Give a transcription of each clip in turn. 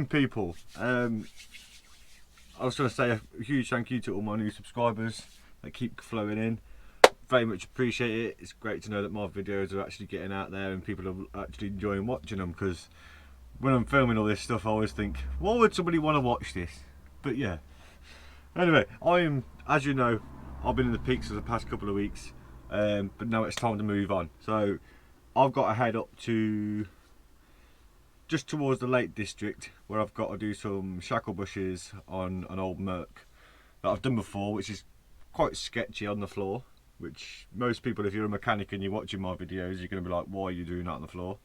morning, people. I was going to say a huge thank you to all my new subscribers that keep flowing in. Very much appreciate it. It's great to know that my videos are actually getting out there and people are actually enjoying watching them, because when I'm filming all this stuff I always think, why would somebody want to watch this? But yeah, anyway, as you know, I've been in the peaks for the past couple of weeks, but now it's time to move on. So I've got to head up to just towards the Lake District, where I've got to do some shackle bushes on an old merc that I've done before, which is quite sketchy on the floor, which most people, if you're a mechanic and you're watching my videos, you're going to be like, why are you doing that on the floor?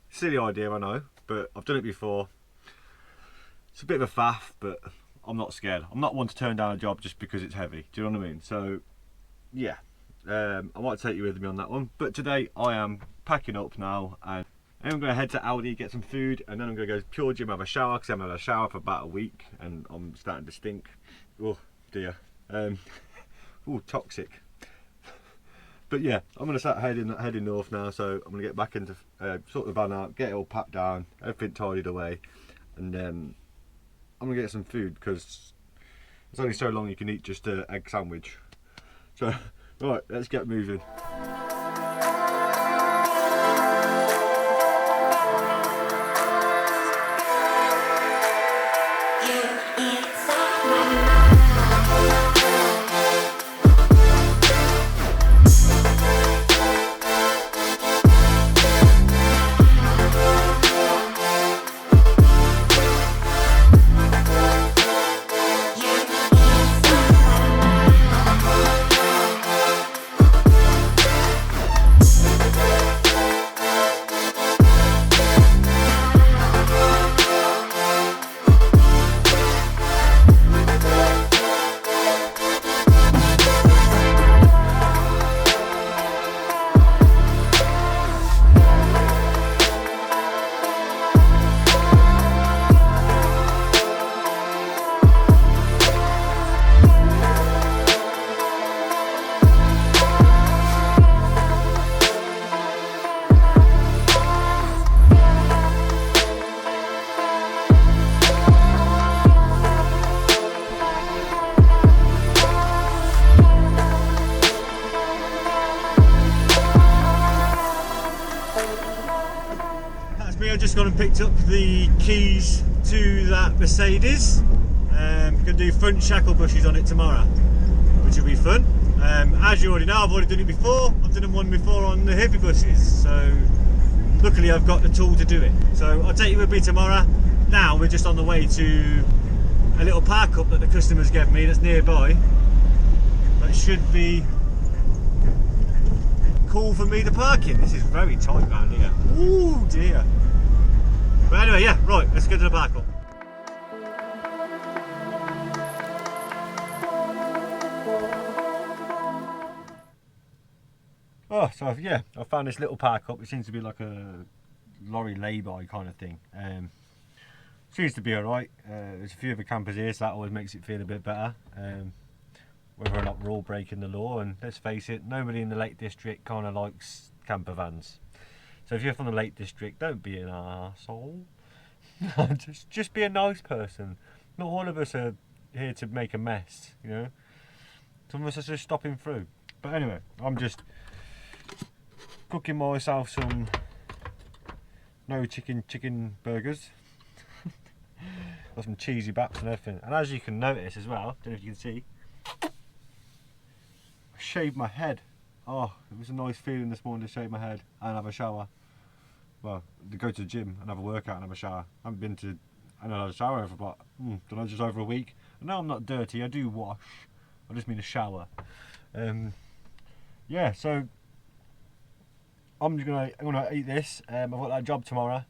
Silly idea, I know, but I've done it before. It's a bit of a faff, but I'm not scared. I'm not one to turn down a job just because it's heavy. Do you know what I mean? So yeah, I might take you with me on that one. But today I am packing up now, and I'm going to head to Aldi, get some food, and then I'm going to go to Pure Gym, have a shower, because I haven't had a shower for about a week and I'm starting to stink. Oh dear. Oh, toxic. But yeah, I'm going to start heading north now, so I'm going to get back into sort the van out, get it all packed down, everything tidied away, and then I'm going to get some food, because it's only so long you can eat just an egg sandwich. So right, let's get moving. I've just gone and picked up the keys to that Mercedes. Going to do front shackle bushes on it tomorrow, which will be fun. As you already know, I've already done it before. I've done one before on the hippie bushes, so luckily I've got the tool to do it. So I'll take you with me tomorrow. Now we're just on the way to a little park up that the customers gave me that's nearby. That should be cool for me to park in. This is very tight around here. Ooh dear. But anyway, yeah, right, let's go to the park up. Oh, so yeah, I found this little park up. It seems to be like a lorry lay-by kind of thing. Seems to be alright. There's a few other campers here, so that always makes it feel a bit better. Whether or not we're all breaking the law, and let's face it, nobody in the Lake District kind of likes camper vans. So if you're from the Lake District, don't be an arsehole. just be a nice person. Not all of us are here to make a mess, you know. Some of us are just stopping through. But anyway, I'm just cooking myself some chicken burgers. Got some cheesy baps and everything. And as you can notice as well, don't know if you can see, I shaved my head. Oh, it was a nice feeling this morning to shave my head and have a shower. Well, to go to the gym and have a workout and have a shower. I haven't been to, I don't know, a shower for about, don't know, just over a week. And now I'm not dirty, I do wash. I just mean a shower. Yeah, so I'm gonna eat this. I've got that job tomorrow,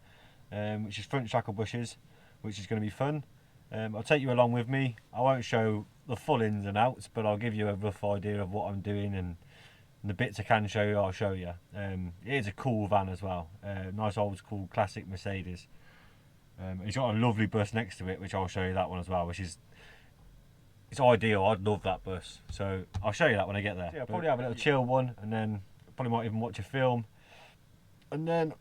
which is front shackle bushes, which is going to be fun. I'll take you along with me. I won't show the full ins and outs, but I'll give you a rough idea of what I'm doing, and the bits I can show you, I'll show you. It is a cool van as well. Nice old school classic Mercedes. It's got a lovely bus next to it, which I'll show you that one as well, which is, it's ideal. I'd love that bus. So I'll show you that when I get there. Yeah, I'll probably have a little chill one, and then probably might even watch a film. And then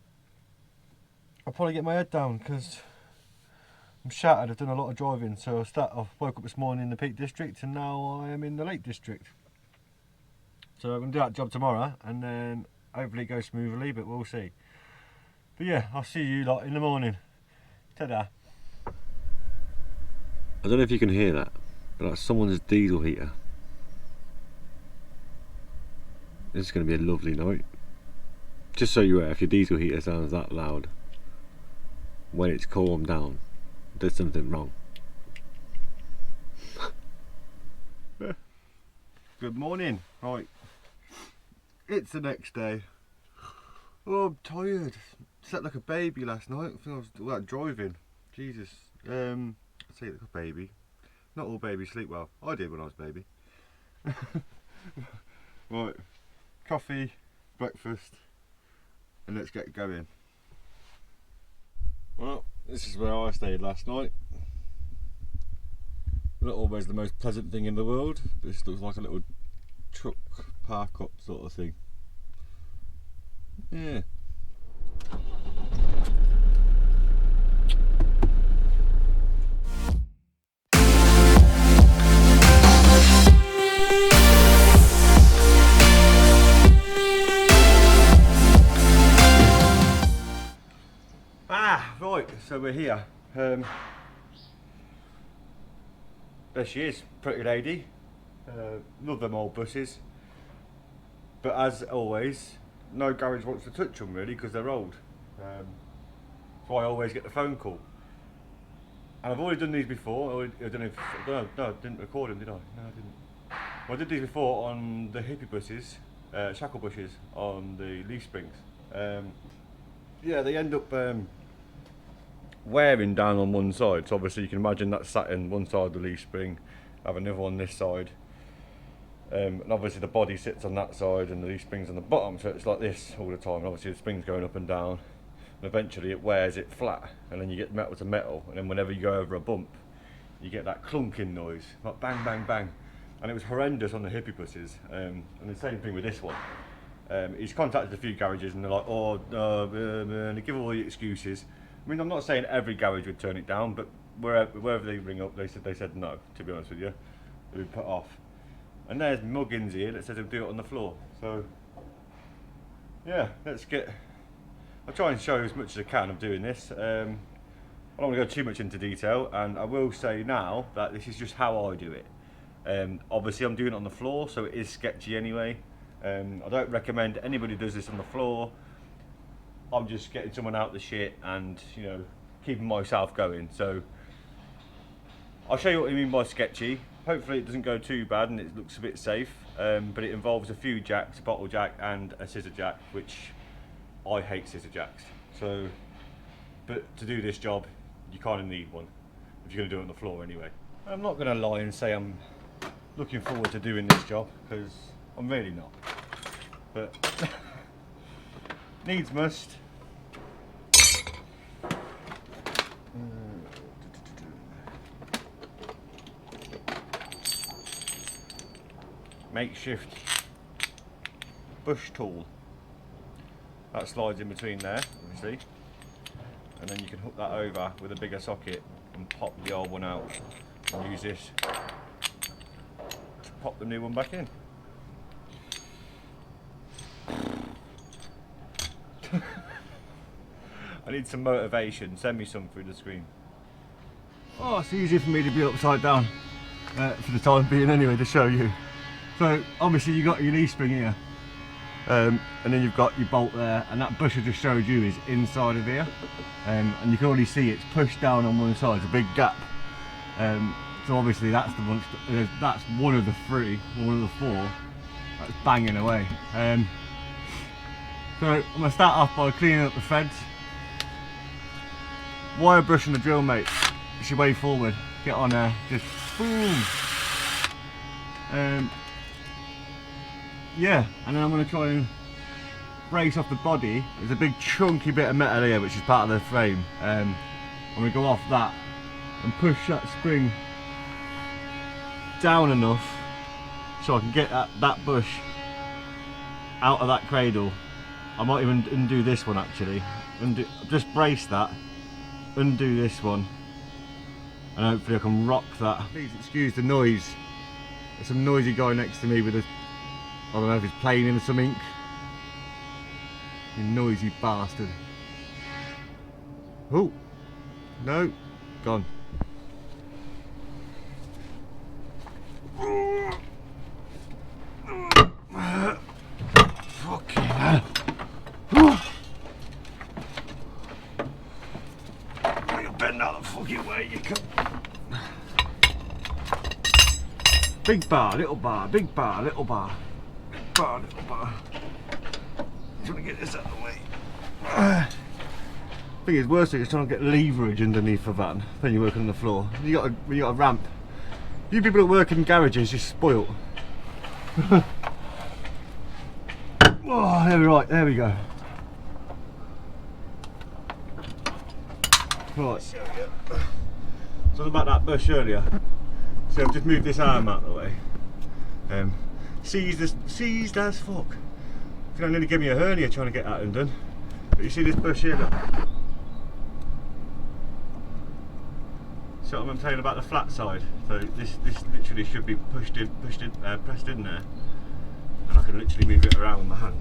I'll probably get my head down, because I'm shattered. I've done a lot of driving, so I woke up this morning in the Peak District and now I am in the Lake District. So I'm going to do that job tomorrow and then hopefully it goes smoothly, but we'll see. But yeah, I'll see you lot in the morning. Ta-da. I don't know if you can hear that, but that's someone's diesel heater. This is going to be a lovely night. Just so you're aware, if your diesel heater sounds that loud, when it's calmed down, there's something wrong. Good morning. Right, it's the next day. Oh, I'm tired. Slept like a baby last night. I think I was all that driving. Jesus. I say like a baby. Not all babies sleep well. I did when I was a baby. Right, coffee, breakfast, and let's get going. Well, this is where I stayed last night. Not always the most pleasant thing in the world, but this looks like a little truck park up sort of thing. Yeah. Right, so we're here. There she is, pretty lady. Love them old buses. But as always, no garage wants to touch them really because they're old. So I always get the phone call. And I've already done these before. I don't know if, no, I didn't record them, did I? No, I didn't. Well, I did these before on the hippie buses, shackle bushes on the leaf springs. Yeah, they end up wearing down on one side, so obviously you can imagine that sat in one side of the leaf spring, have another on this side, and obviously the body sits on that side and the leaf spring's on the bottom, so it's like this all the time. And obviously the spring's going up and down, and eventually it wears it flat, and then you get metal to metal, and then whenever you go over a bump you get that clunking noise, like bang bang bang, and it was horrendous on the hippie buses. And the same thing with this one. He's contacted a few garages and they're like, oh no, they give all the excuses. I mean, I'm not saying every garage would turn it down, but wherever they ring up, they said no, to be honest with you. They'd be put off. And there's Muggins here that says he'll do it on the floor. So, yeah, I'll try and show you as much as I can of doing this. I don't want to go too much into detail, and I will say now that this is just how I do it. Obviously I'm doing it on the floor, so it is sketchy anyway. I don't recommend anybody does this on the floor. I'm just getting someone out the shit and, you know, keeping myself going. So I'll show you what I mean by sketchy. Hopefully it doesn't go too bad and it looks a bit safe, but it involves a few jacks, a bottle jack and a scissor jack, which I hate scissor jacks. So, but to do this job, you kind of need one if you're going to do it on the floor anyway. I'm not going to lie and say I'm looking forward to doing this job, because I'm really not. But needs must. Makeshift bush tool that slides in between there, obviously, and then you can hook that over with a bigger socket and pop the old one out and use this to pop the new one back in. I need some motivation. Send me some through the screen. Oh, it's easier for me to be upside down for the time being anyway, to show you. So obviously you got your leaf spring here, and then you've got your bolt there, and that bush I just showed you is inside of here, and you can already see it's pushed down on one side. It's a big gap. So obviously that's that's one of the three, or one of the four that's banging away. So I'm going to start off by cleaning up the threads. Wire brushing the drill, mate. It's your way forward. Get on there, just boom. Yeah, and then I'm going to try and brace off the body. There's a big chunky bit of metal here which is part of the frame. I'm going to go off that and push that spring down enough so I can get that bush out of that cradle. I might even undo this one actually. Just brace that, undo this one, and hopefully I can rock that. Please excuse the noise. There's some noisy guy next to me with a, I don't know if he's playing in some ink. You noisy bastard. Oh, no, gone. Fucking hell. You bend out the fucking way, you can. Big bar, little bar, big bar, little bar. Big bar, little bar. Just want to get this out of the way. I think it's worse thing is trying to get leverage underneath the van when you're working on the floor. When you got a ramp. You people that work in garages just spoilt. Oh, there we go. Right, so about that bush earlier. So I've just moved this arm out of the way. Seized as fuck. It's gonna nearly give me a hernia trying to get that undone. But you see this bush here, look. So I'm saying about the flat side. So this literally should be pressed in there, and I can literally move it around with my hand.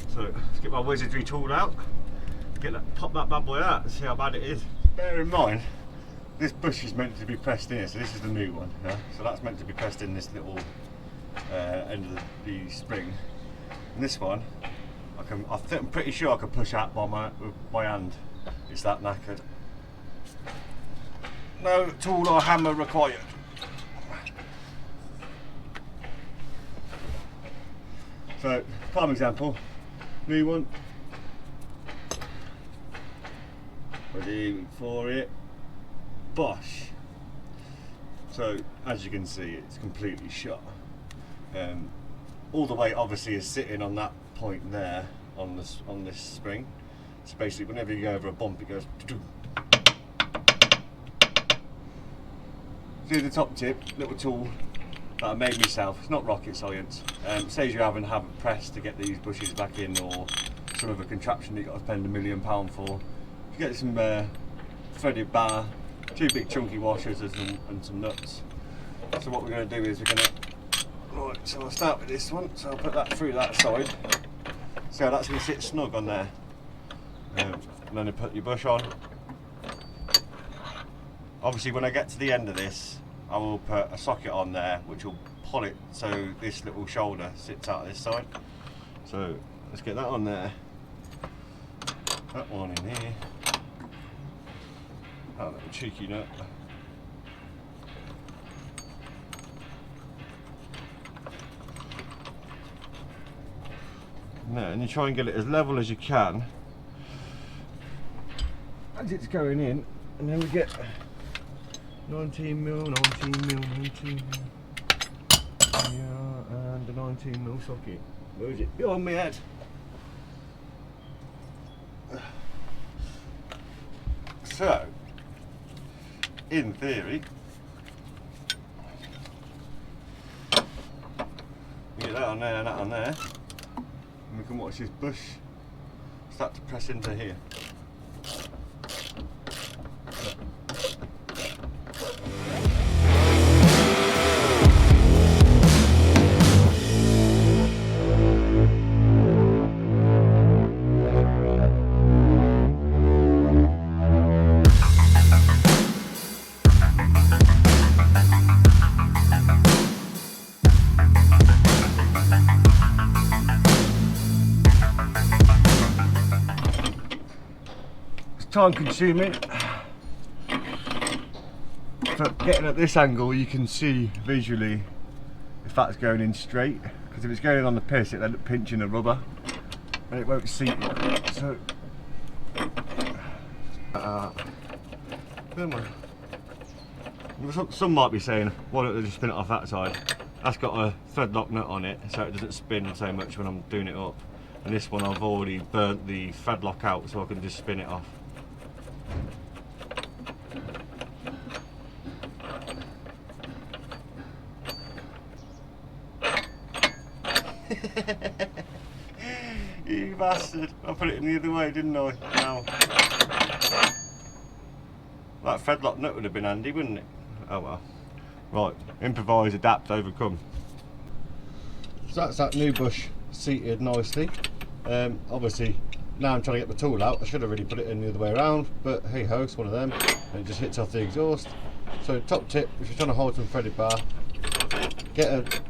So let's get my wizardry tool out, pop that bad boy out and see how bad it is. Bear in mind, this bush is meant to be pressed in here, so this is the new one. Yeah? So that's meant to be pressed in this little end of the spring. And this one, I'm pretty sure I can push out with my hand. It's that knackered. No tool or hammer required. So, prime example, new one. Ready for it. Bosh. So, as you can see, it's completely shut. All the weight obviously is sitting on that point there on this spring. So basically, whenever you go over a bump, it goes. See the top tip, little tool that I made myself. It's not rocket science. Says you haven't pressed to get these bushes back in, or some other contraption that you've got to spend £1 million for. You get some threaded bar, 2 big chunky washers and some nuts. So what we're going to do is right, so I'll start with this one. So I'll put that through that side. So that's going to sit snug on there. And then you put your bush on. Obviously when I get to the end of this, I will put a socket on there which will pull it so this little shoulder sits out this side. So let's get that on there. That one in here. That little cheeky nut. No, and you try and get it as level as you can as it's going in, and then we get 19mm, 19mm, 19mm, yeah, and a 19mm socket. Where is it? Behind my head. So, in theory, we get that on there and that on there, and we can watch this bush start to press into here. Time consuming, but getting at this angle you can see visually if that's going in straight, because if it's going in on the piss it'll end up pinching the rubber and it won't seat. So some might be saying, why don't they just spin it off that side? That's got a thread lock nut on it so it doesn't spin so much when I'm doing it up, and this one I've already burnt the thread lock out so I can just spin it off. You bastard! I put it in the other way, didn't I? Now. That threadlock nut would have been handy, wouldn't it? Oh well. Right, improvise, adapt, overcome. So that's that new bush seated nicely. Obviously, now I'm trying to get the tool out. I should have really put it in the other way around, but hey ho, it's one of them. And it just hits off the exhaust. So top tip, if you're trying to hold some threaded bar, get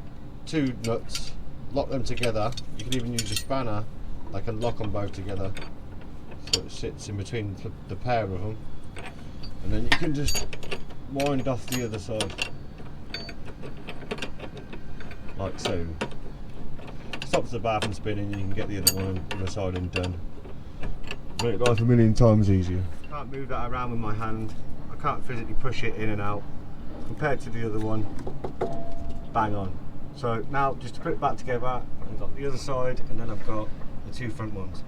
two nuts, lock them together. You can even use a spanner, like a lock them both together, so it sits in between the pair of them. And then you can just wind off the other side, like so. Stops the bar from spinning, you can get the other one on the other side and done. Make life a million times easier. Can't move that around with my hand. I can't physically push it in and out. Compared to the other one, bang on. So now just to put it back together, I've got the other side and then I've got the two front ones.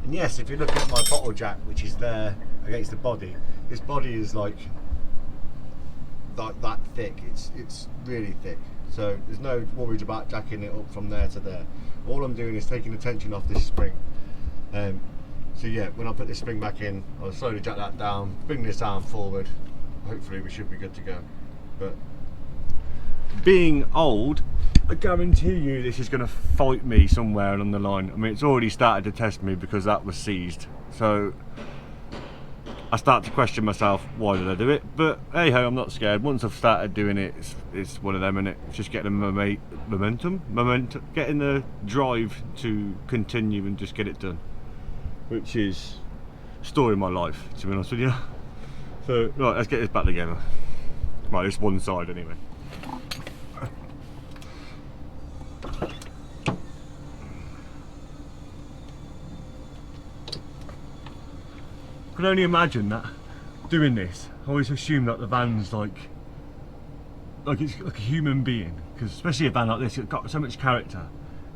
And yes, if you look at my bottle jack, which is there against the body, this body is like that thick. It's really thick. So there's no worries about jacking it up from there to there. All I'm doing is taking the tension off this spring. So yeah, when I put this spring back in, I'll slowly jack that down, bring this arm forward. Hopefully we should be good to go. But being old, I guarantee you this is going to fight me somewhere along the line. I mean, it's already started to test me because that was seized. So I start to question myself, why did I do it? But hey ho, I'm not scared. Once I've started doing it, it's one of them, and it's just getting the momentum, getting the drive to continue and just get it done, which is story of my life, to be honest with you. So right, let's get this back together. Right, this one side anyway. I can only imagine that doing this, I always assume that the van's like it's like a human being, because especially a van like this, it's got so much character.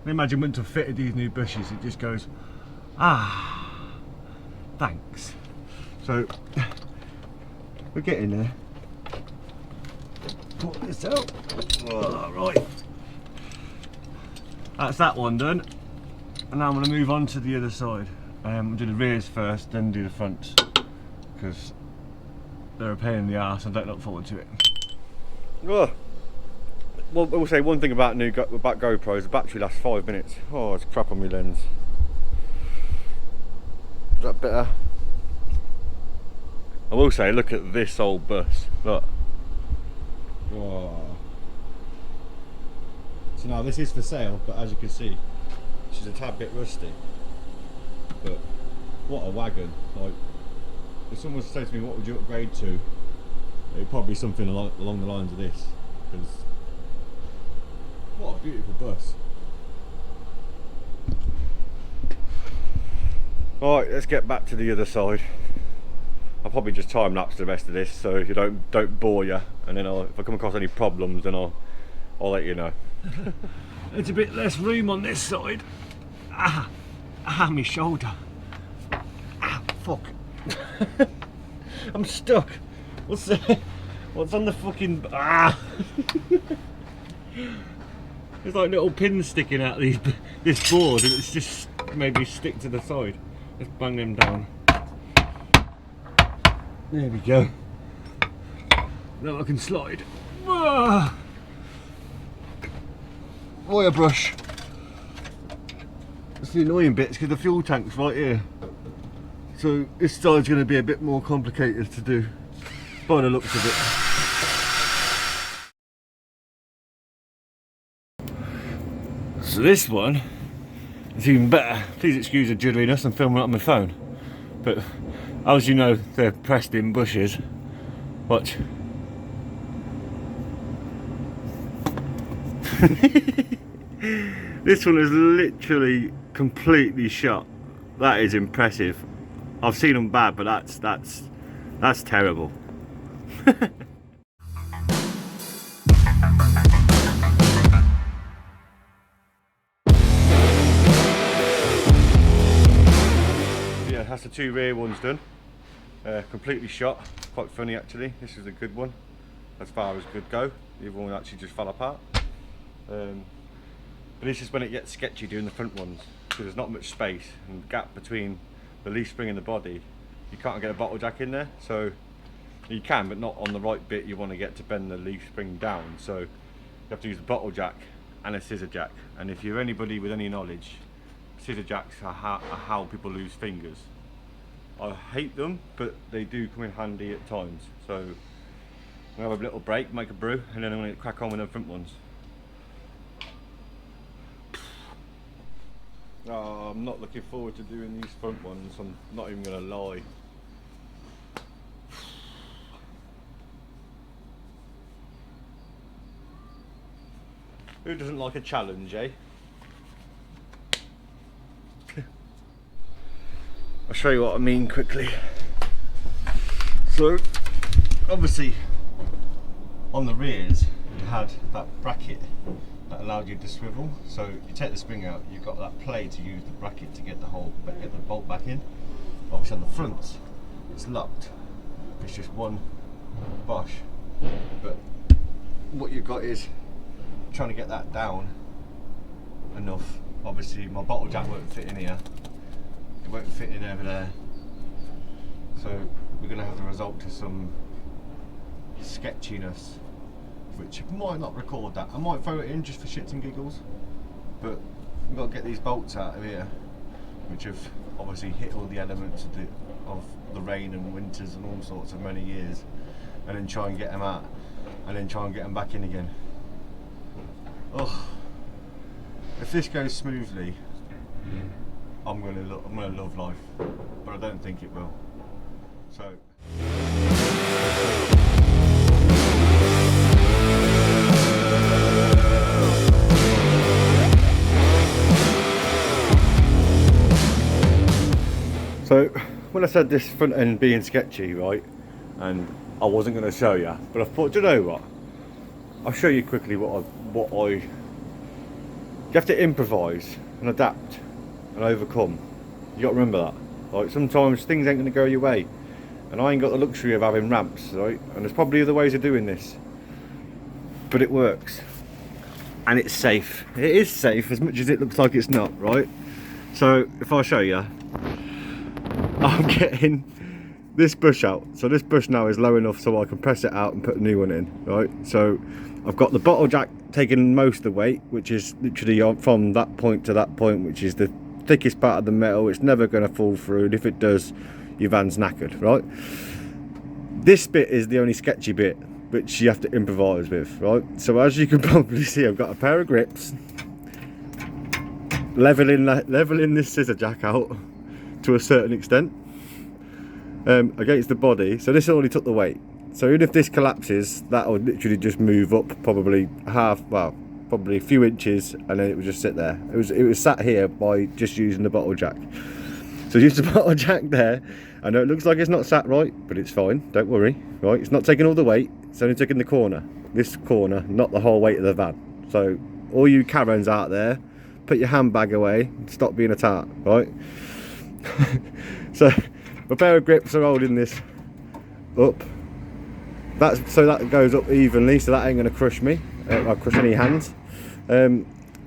And imagine once I've fitted these new bushes, it just goes, ah, thanks. So we're getting there. Put this out. Oh, right, that's that one done, and now I'm going to move on to the other side. I'll do the rears first, then do the fronts, because they're a pain in the arse and I don't look forward to it. Oh. Well, I will say one thing about about GoPros, the battery lasts 5 minutes. Oh, it's crap on my lens. Is that better? I will say, look at this old bus. Look. Oh. So now this is for sale, but as you can see, she's a tad bit rusty. But what a wagon. Like, if someone was to say to me, what would you upgrade to, it would probably be something along the lines of this, because what a beautiful bus. Alright, let's get back to the other side. I'll probably just time lapse the rest of this so you don't bore you, and then if I come across any problems, then I'll let you know. There's a bit less room on this side. Ah, my shoulder. Ah, fuck. I'm stuck. What's on the fucking... Ah! There's like little pins sticking out of this board, and it's just maybe stick to the side. Let's bang them down. There we go. Now I can slide. Ah! Wire brush. That's the annoying bit, because the fuel tank's right here. So this side's going to be a bit more complicated to do, by the looks of it. So this one is even better. Please excuse the jitteriness, I'm filming it on my phone. But as you know, they're pressed in bushes. Watch. This one is literally completely shot. That is impressive. I've seen them bad, but that's terrible. Yeah, that's the two rear ones done. Completely shot. Quite funny actually. This is a good one, as far as good go. The other one actually just fell apart. But this is when it gets sketchy doing the front ones, because there's not much space and the gap between the leaf spring and the body. You can't get a bottle jack in there, so You can, but not on the right bit you want to get to bend the leaf spring down. So you have to use a bottle jack and a scissor jack. And if you're anybody with any knowledge, scissor jacks are how people lose fingers. I hate them, but they do come in handy at times. So we'll have a little break, make a brew, and then I'm going to crack on with the front ones. Oh, I'm not looking forward to doing these front ones, I'm not even going to lie. Who doesn't like a challenge, eh? I'll show you what I mean quickly. So, obviously, on the rears, you had that bracket that allowed you to swivel. So you take the spring out, you've got that play to use the bracket to get the bolt back in. Obviously, on the front, it's locked. It's just one bosh. But what you've got is trying to get that down enough. Obviously, my bottle jack won't fit in here. It won't fit in over there. So we're going to have to resort to some sketchiness, which might not record that. I might throw it in just for shits and giggles, but we've got to get these bolts out of here, which have obviously hit all the elements of the rain and winters and all sorts of many years, and then try and get them out, and then try and get them back in again. Oh, if this goes smoothly, I'm gonna love life, but I don't think it will. So. So when I said this front end being sketchy, right, and I wasn't going to show you, but I thought, do you know what? I'll show you quickly you have to improvise and adapt and overcome. You got to remember that. Like, sometimes things ain't going to go your way, and I ain't got the luxury of having ramps, right? And there's probably other ways of doing this, but it works, and it's safe. It is safe as much as it looks like it's not, right? So if I show you, I'm getting this bush out. So this bush now is low enough so I can press it out and put a new one in, right? So I've got the bottle jack taking most of the weight, which is literally from that point to that point, which is the thickest part of the metal. It's never going to fall through, and if it does, your van's knackered, right? This bit is the only sketchy bit which you have to improvise with, right? So as you can probably see, I've got a pair of grips, leveling this scissor jack out to a certain extent against the body. So this already took the weight, so even if this collapses, that will literally just move up probably probably a few inches, and then it would just sit there. It was sat here by just using the bottle jack. So use the bottle jack there. I know it looks like it's not sat right, but it's fine, don't worry, right? It's not taking all the weight, it's only taking the corner, this corner, not the whole weight of the van. So all you Karens out there, put your handbag away and stop being a tart, right? So a pair of grips are holding this up. So that goes up evenly, so that ain't going to crush me. I'll crush any hands. So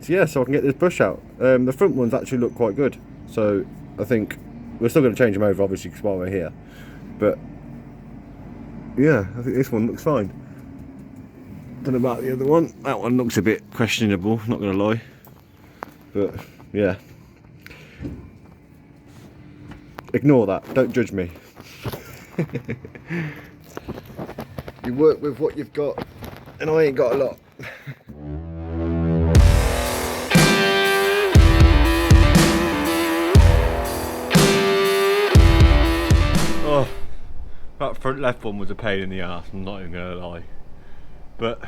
yeah, so I can get this bush out. The front ones actually look quite good, so I think we're still going to change them over, obviously, because while we're here. But yeah, I think this one looks fine. Don't know about the other one. That one looks a bit questionable, not going to lie. But yeah. Ignore that, don't judge me. You work with what you've got, and I ain't got a lot. Oh, that front left one was a pain in the arse, I'm not even gonna lie. But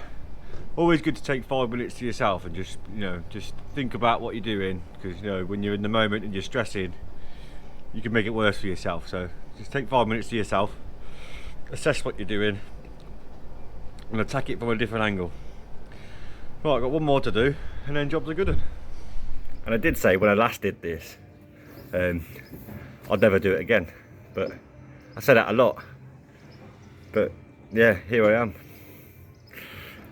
always good to take 5 minutes to yourself and just think about what you're doing, because when you're in the moment and you're stressing, you can make it worse for yourself. So just take 5 minutes to yourself, assess what you're doing, and attack it from a different angle. Right, I've got one more to do, and then jobs are good. And I did say when I last did this, I'd never do it again. But I said that a lot. But yeah, here I am.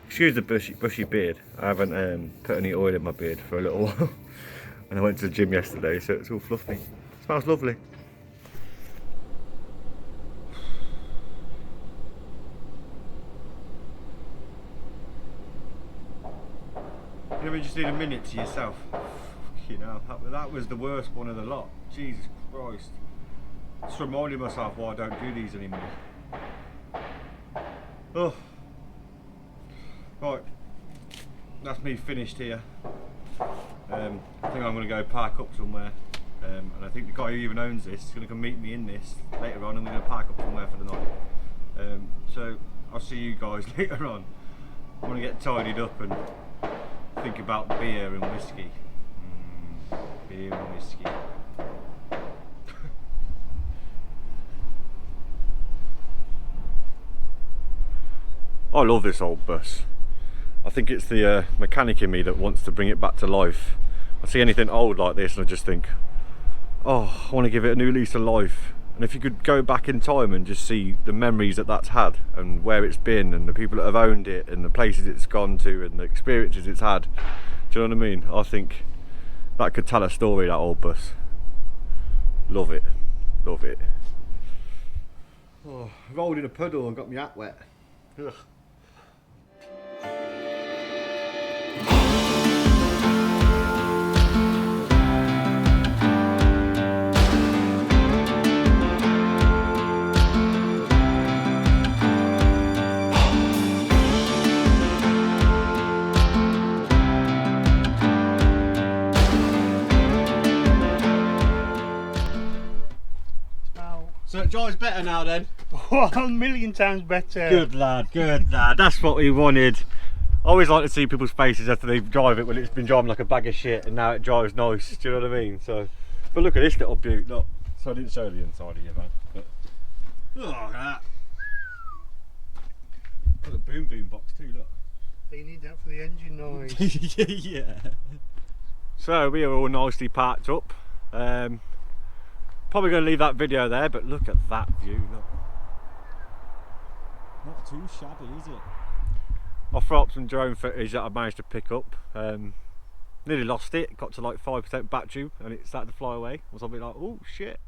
Excuse the bushy beard. I haven't put any oil in my beard for a little while. And I went to the gym yesterday, so it's all fluffy. It smells lovely. Maybe just need a minute to yourself. You know, that was the worst one of the lot. Jesus Christ. Just reminding myself why I don't do these anymore. Oh. Right. That's me finished here. I think I'm going to go park up somewhere. And I think the guy who even owns this is going to come meet me in this later on. I'm going to park up somewhere for the night. So I'll see you guys later on. I'm going to get tidied up and think about beer and whiskey. Beer and whiskey. I love this old bus. I think it's the mechanic in me that wants to bring it back to life. I see anything old like this and I just think, oh, I want to give it a new lease of life. And if you could go back in time and just see the memories that that's had and where it's been and the people that have owned it and the places it's gone to and the experiences it's had, do you know what I mean? I think that could tell a story, that old bus. Love it, love it. Oh, I rolled in a puddle and got my hat wet. Ugh. So it drives better now then? Oh, a million times better. Good lad, that's what we wanted. I always like to see people's faces after they drive it when it's been driving like a bag of shit and now it drives nice, do you know what I mean? So, but look at this little beaut, look. So I didn't show the inside of your van, but look at that. Got a boom box too, look. You need that for the engine noise. Yeah. So we are all nicely parked up. Probably going to leave that video there, but look at that view, look. Not too shabby, is it? I'll throw up some drone footage that I managed to pick up. Nearly lost it, got to like 5% battery and it started to fly away. I was a bit like, oh shit.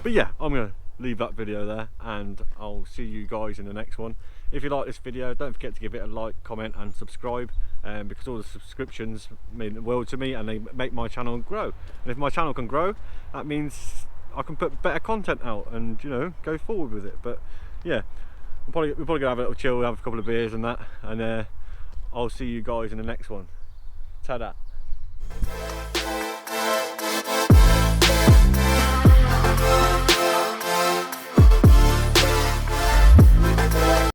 But yeah, I'm going to leave that video there and I'll see you guys in the next one. If you like this video, don't forget to give it a like, comment and subscribe, because all the subscriptions mean the world to me and they make my channel grow. And if my channel can grow, that means I can put better content out and, you know, go forward with it. But yeah, we're probably gonna have a little chill, have a couple of beers and that, and I'll see you guys in the next one. Ta-da.